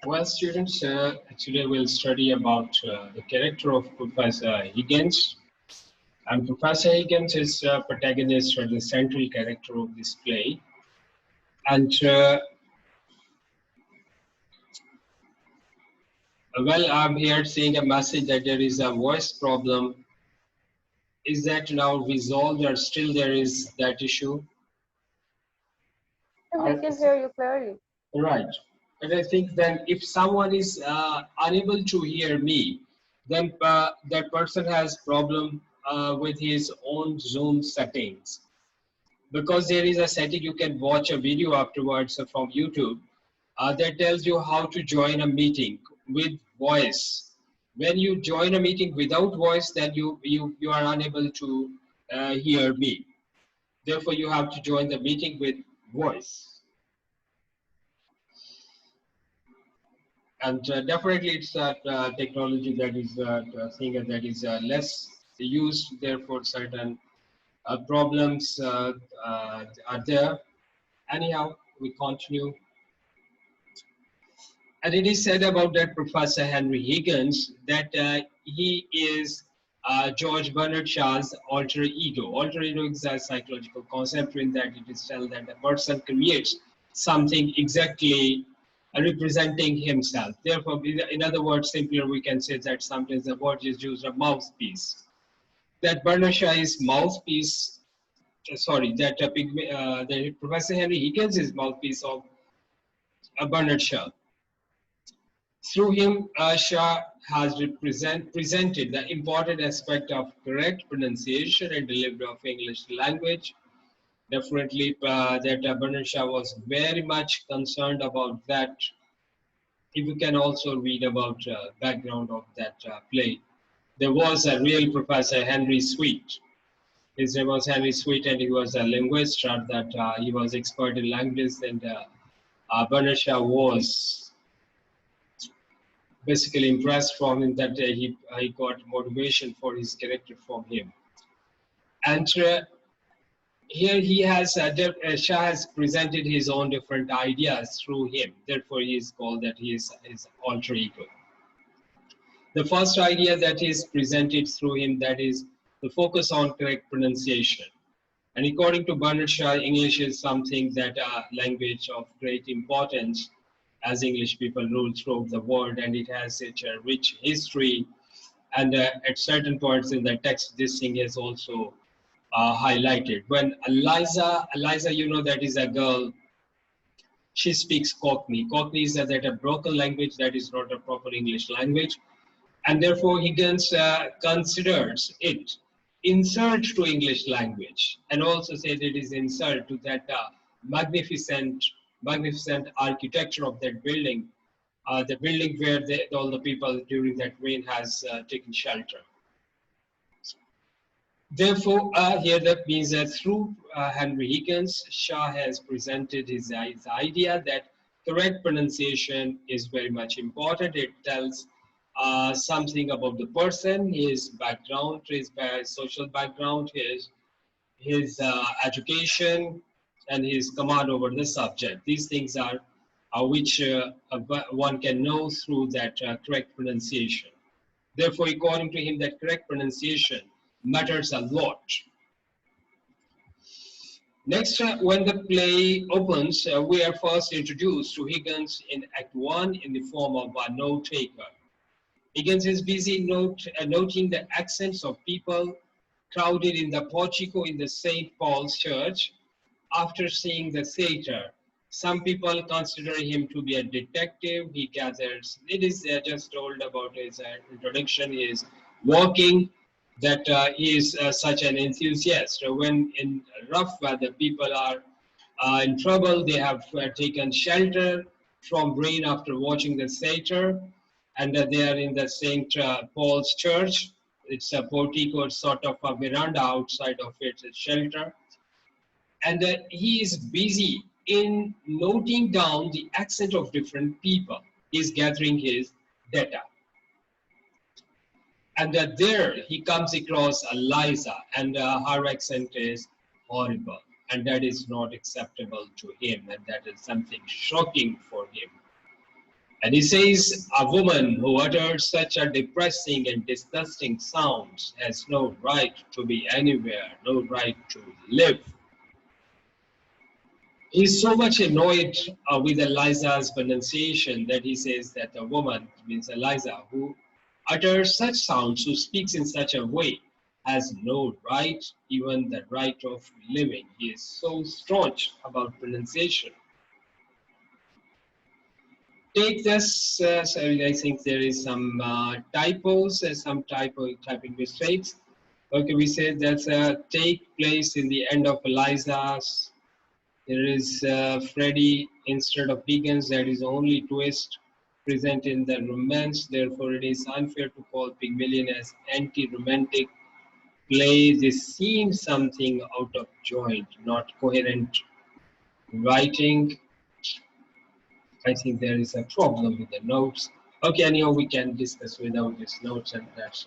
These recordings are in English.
Well, students, actually we'll study about the character of Professor Higgins. And Professor Higgins is protagonist or the central character of this play. And well, I'm here seeing a message that there is a voice problem. Is that now resolved or still there is that issue? We can hear you clearly. Right. And I think then if someone is unable to hear me, then that person has problem with his own Zoom settings. Because there is a setting you can watch a video afterwards from YouTube that tells you how to join a meeting with voice. When you join a meeting without voice, then you are unable to hear me. Therefore, you have to join the meeting with voice. And definitely it's technology that is thing that is less used, therefore certain problems are there. Anyhow, we continue. And it is said about that Professor Henry Higgins that he is George Bernard Shaw's alter ego. Alter ego is a psychological concept in that it is said that a person creates something exactly representing himself. Therefore, in other words, simpler we can say that sometimes the word is used a mouthpiece. That Bernard Shaw is mouthpiece, that Professor Henry Higgins is mouthpiece of Bernard Shaw. Through him, Shah has presented the important aspect of correct pronunciation and delivery of English language. Definitely, that Bernard Shah was very much concerned about that. If you can also read about background of that play, there was a real Professor Henry Sweet. His name was Henry Sweet, and he was a linguist. That he was expert in languages, and Bernard Shaw was basically impressed from him that he got motivation for his character from him. And here he has, Shah has presented his own different ideas through him. Therefore, he is called that he is his alter ego. The first idea that is presented through him, that is the focus on correct pronunciation. And according to Bernard Shaw, English is something that language of great importance as English people rule throughout the world, and it has such a rich history. And at certain points in the text, this thing is also highlighted. When Eliza, you know, that is a girl, she speaks Cockney. Cockney is that a broken language that is not a proper English language. And therefore, Higgins considers it insult to English language, and also said it is insult to that magnificent architecture of that building, the building where all the people during that rain has taken shelter. Therefore, here that means that through Henry Higgins, Shaw has presented his idea that correct pronunciation is very much important. It tells something about the person, his background, his social background, his education, and his command over the subject. These things are which one can know through that correct pronunciation. Therefore, according to him, that correct pronunciation matters a lot. Next, when the play opens, we are first introduced to Higgins in Act 1 in the form of a note taker. Higgins is busy noting the accents of people crowded in the portico in the St. Paul's Church after seeing the theater. Some people consider him to be a detective. He gathers, it is just told about his introduction, he is walking, that he is such an enthusiast. When in rough weather, people are in trouble, they have taken shelter from rain after watching the theater, and they are in the St. Paul's Church. It's a portico, sort of a veranda outside of it, a shelter. And he is busy in noting down the accent of different people. He's gathering his data. And there he comes across Eliza, and her accent is horrible. And that is not acceptable to him, and that is something shocking for him. And he says, a woman who utters such a depressing and disgusting sound has no right to be anywhere, no right to live. He's so much annoyed with Eliza's pronunciation that he says that a woman, means Eliza, who utters such sounds, who speaks in such a way, has no right, even the right of living. He is so staunch about pronunciation. Take this, sorry, I think there is some typos, typing mistakes. Okay, we said that take place in the end of Eliza's. There is Freddie instead of Higgins. That is only twist present in the romance. Therefore, it is unfair to call Pygmalion as anti-romantic play. This seems something out of joint, not coherent writing. I think there is a problem with the notes. Okay, anyhow, we can discuss without these notes, and that's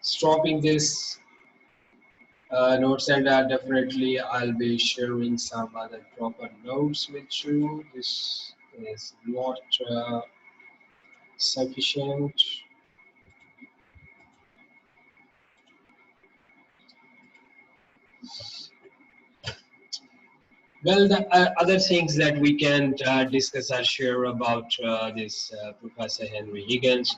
stopping this notes, and definitely I'll be sharing some other proper notes with you. This is not sufficient. Well, the other things that we can discuss or share about this Professor Henry Higgins.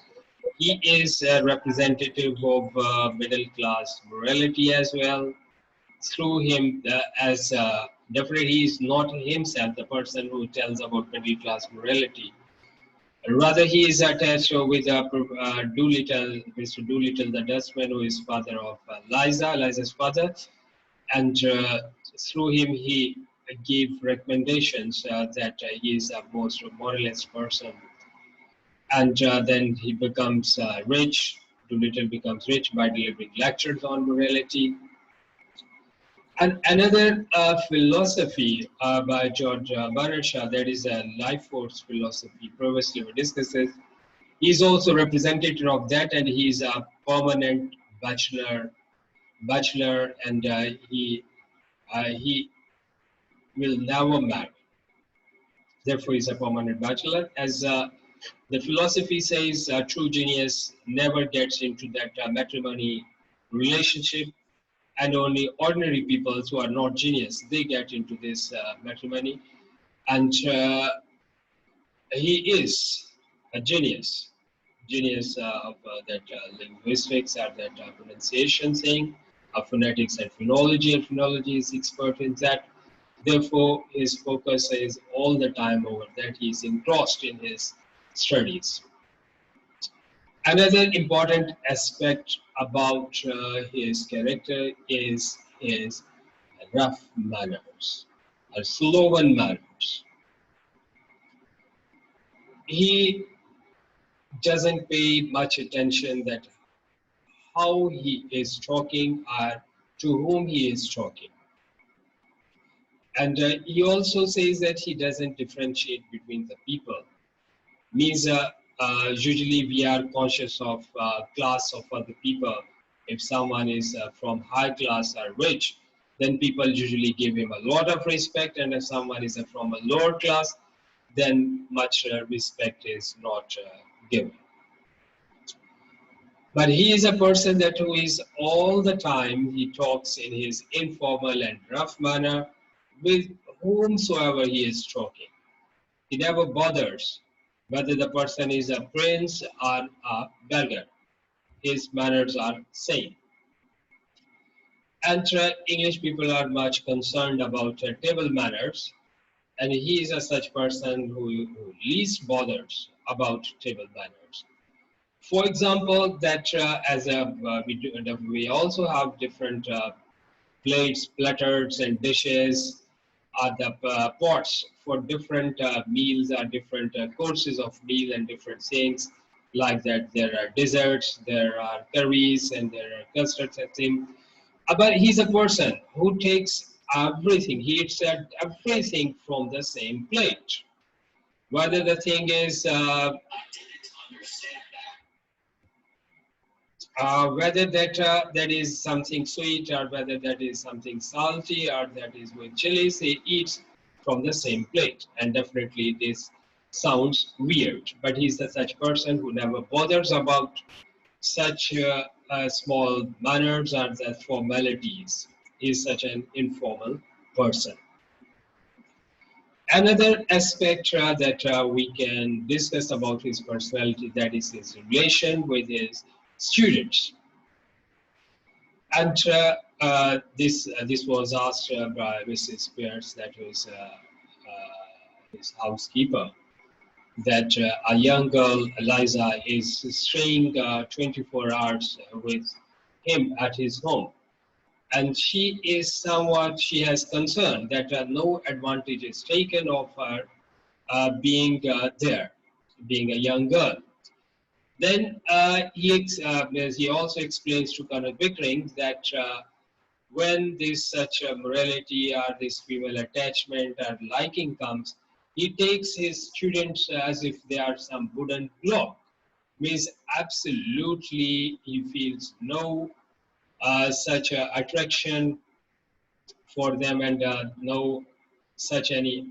He is a representative of middle class morality as well. Through him, as definitely he is not himself the person who tells about middle class morality. Rather, he is attached with Doolittle, Mr. Doolittle, the dustman, who is father of Liza's father, and through him he gave recommendations that he is a most moralist person, and then he becomes rich. Doolittle becomes rich by delivering lectures on morality. And another philosophy by George Bernard Shaw, that is a life force philosophy, previously we discussed this. He's also representative of that, and he's a permanent bachelor, and he will never marry. Therefore, he's a permanent bachelor. As the philosophy says, true genius never gets into that matrimony relationship, and only ordinary people who are not genius, they get into this matrimony. And he is a genius, of that linguistics or that pronunciation thing, of phonetics and phonology, and phonology is expert in that. Therefore, his focus is all the time over that. He is engrossed in his studies. Another important aspect about his character is his rough manners, or sloven manners. He doesn't pay much attention that how he is talking or to whom he is talking. And he also says that he doesn't differentiate between the people. Means usually we are conscious of class of other people. If someone is from high class or rich, then people usually give him a lot of respect, and if someone is from a lower class, then much respect is not given. But he is a person that who is all the time, he talks in his informal and rough manner with whomsoever he is talking. He never bothers whether the person is a prince or a beggar. His manners are same. And English people are much concerned about table manners, and he is a such person who least bothers about table manners. For example, that we also have different plates, platters, and dishes, the pots for different meals, different courses of meal, and different things like that. There are desserts, there are curries, and there are custards and things. But he's a person who takes everything. He eats everything from the same plate. Whether the thing is whether that is something sweet, or whether that is something salty, or that is with chilies, he eats from the same plate. And definitely this sounds weird, but he's such person who never bothers about such small manners or the formalities. He's such an informal person. Another aspect that we can discuss about his personality, that is his relation with his students. And this was asked by Mrs. Pierce, that was his housekeeper, that a young girl, Eliza, is staying 24 hours with him at his home. And she has concern that no advantage is taken of her being there, being a young girl. Then he also explains to Colonel Pickering that when this such morality or this female attachment or liking comes, he takes his students as if they are some wooden block. Means absolutely he feels no such attraction for them, and no such any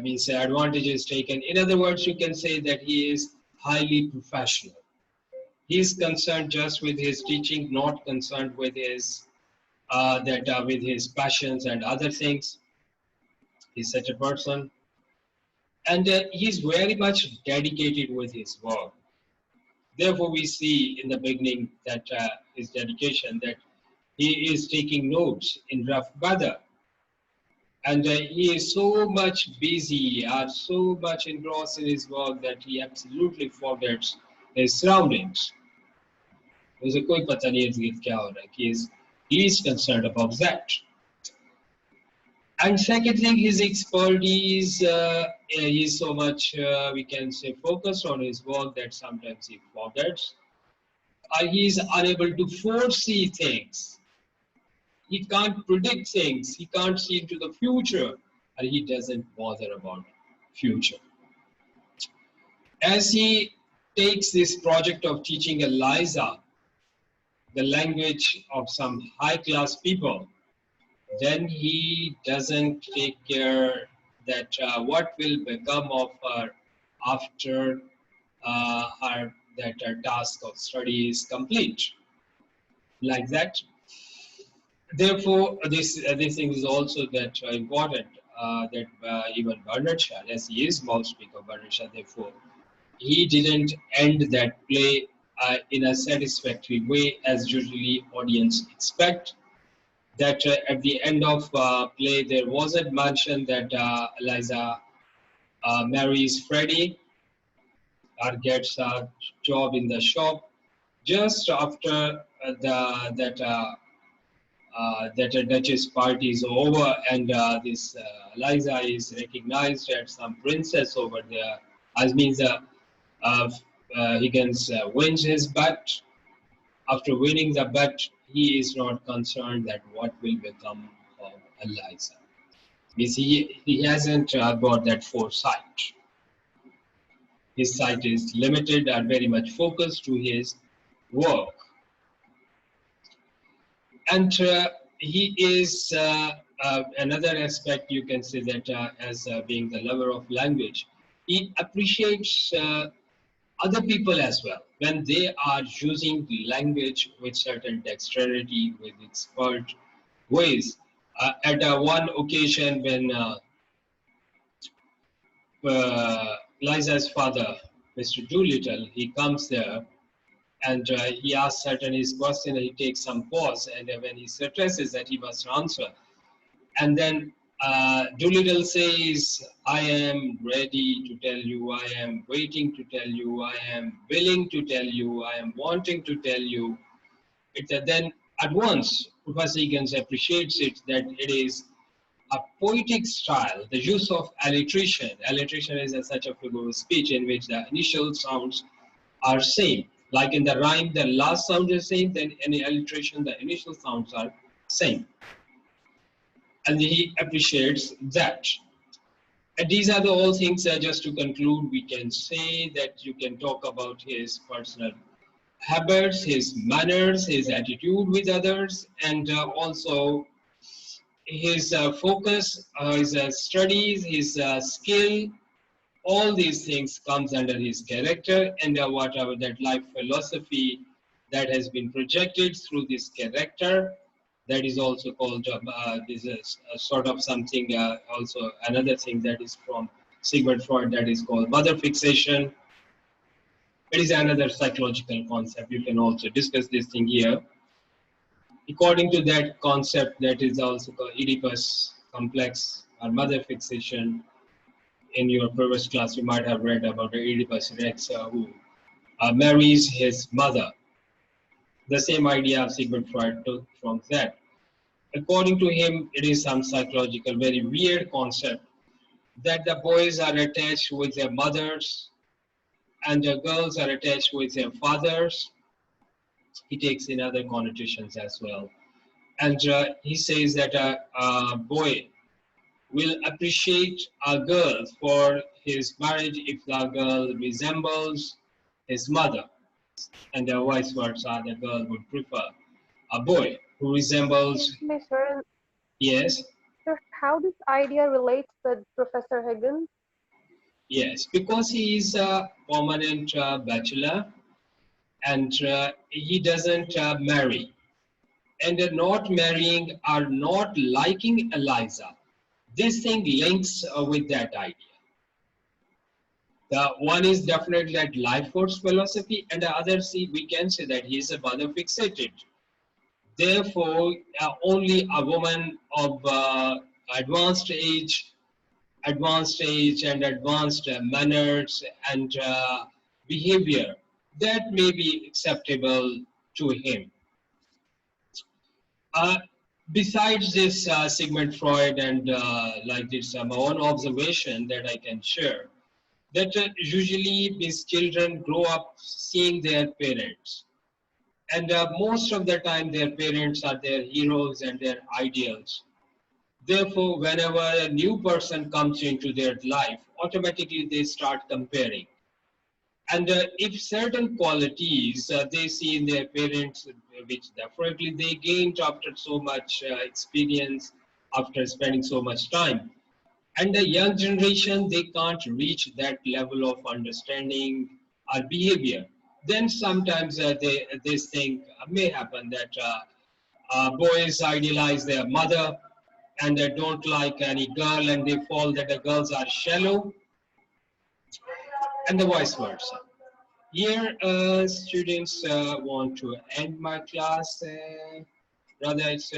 means advantage is taken. In other words, you can say that he is highly professional. He is concerned just with his teaching, not concerned with his with his passions and other things. He's such a person, and he's very much dedicated with his work. Therefore, we see in the beginning that his dedication, that he is taking notes in rough weather, and he is so much busy or so much engrossed in his work that he absolutely forgets his surroundings. उसे कोई पता नहीं इर्द-गिर्द क्या हो रहा है. He is concerned about that. And second thing, his expertise, he is so much, we can say, focused on his work that sometimes he forgets. He is unable to foresee things. He can't predict things. He can't see into the future, and he doesn't bother about future. As he takes this project of teaching Eliza the language of some high-class people, then he doesn't take care that what will become of her after her task of study is complete. Like that. Therefore, this thing is also that important that even Bernard Shaw, as he is mouth speaker Bernard Shaw, therefore he didn't end that play in a satisfactory way as usually audience expect. That at the end of play there wasn't mentioned that Eliza marries Freddie or gets a job in the shop. Just after that a Duchess party is over, and this Eliza is recognized as some princess over there, as means Higgins wins his bet. After winning the bet, he is not concerned that what will become of Eliza. Means he hasn't got that foresight. His sight is limited and very much focused to his work. And he is another aspect, you can say that as being the lover of language, he appreciates other people as well when they are using the language with certain dexterity, with expert ways. At one occasion when Liza's father, Mr. Doolittle, he comes there, and he asks certain his question, and he takes some pause, and when he stresses that he must answer, and then Doolittle says, I am ready to tell you, I am waiting to tell you, I am willing to tell you, I am wanting to tell you. Then at once, Professor Higgins appreciates it, that it is a poetic style, the use of alliteration. Alliteration is such a figure of speech in which the initial sounds are same. Like in the rhyme, the last sound is same, then in alliteration, the initial sounds are same. And he appreciates that. And these are the all things, just to conclude, we can say that you can talk about his personal habits, his manners, his attitude with others, and also his focus, his studies, his skill, all these things comes under his character, and whatever that life philosophy that has been projected through this character, that is also called this is a sort of something, also another thing that is from Sigmund Freud, that is called mother fixation. It is another psychological concept. You can also discuss this thing here. According to that concept, that is also called Oedipus complex or mother fixation. In your previous class, you might have read about the Oedipus Rex who marries his mother. The same idea of Sigmund Freud took from that. According to him, it is some psychological, very weird concept that the boys are attached with their mothers and the girls are attached with their fathers. He takes in other connotations as well. And he says that a boy will appreciate a girl for his marriage if the girl resembles his mother, and vice versa, the girl would prefer a boy who resembles. Excuse me, sir. Yes, Sir, how this idea relates with Professor Higgins? yes, because he is a permanent bachelor and he doesn't marry. And not marrying or not liking Eliza. This thing links with that idea. The one is definitely that life force philosophy, and the other, see, we can say that he is a mother fixated. Therefore, only a woman of advanced age, and advanced manners and behavior, that may be acceptable to him. Uh, Besides this, Sigmund Freud and like this, my own observation that I can share, that usually these children grow up seeing their parents. And most of the time their parents are their heroes and their ideals. Therefore, whenever a new person comes into their life, automatically they start comparing. And if certain qualities they see in their parents, which definitely they gained after so much experience, after spending so much time, and the young generation, they can't reach that level of understanding or behavior, then sometimes this thing may happen that boys idealize their mother and they don't like any girl and they fall that the girls are shallow, and the vice versa. Here, students want to end my class. Rather, it's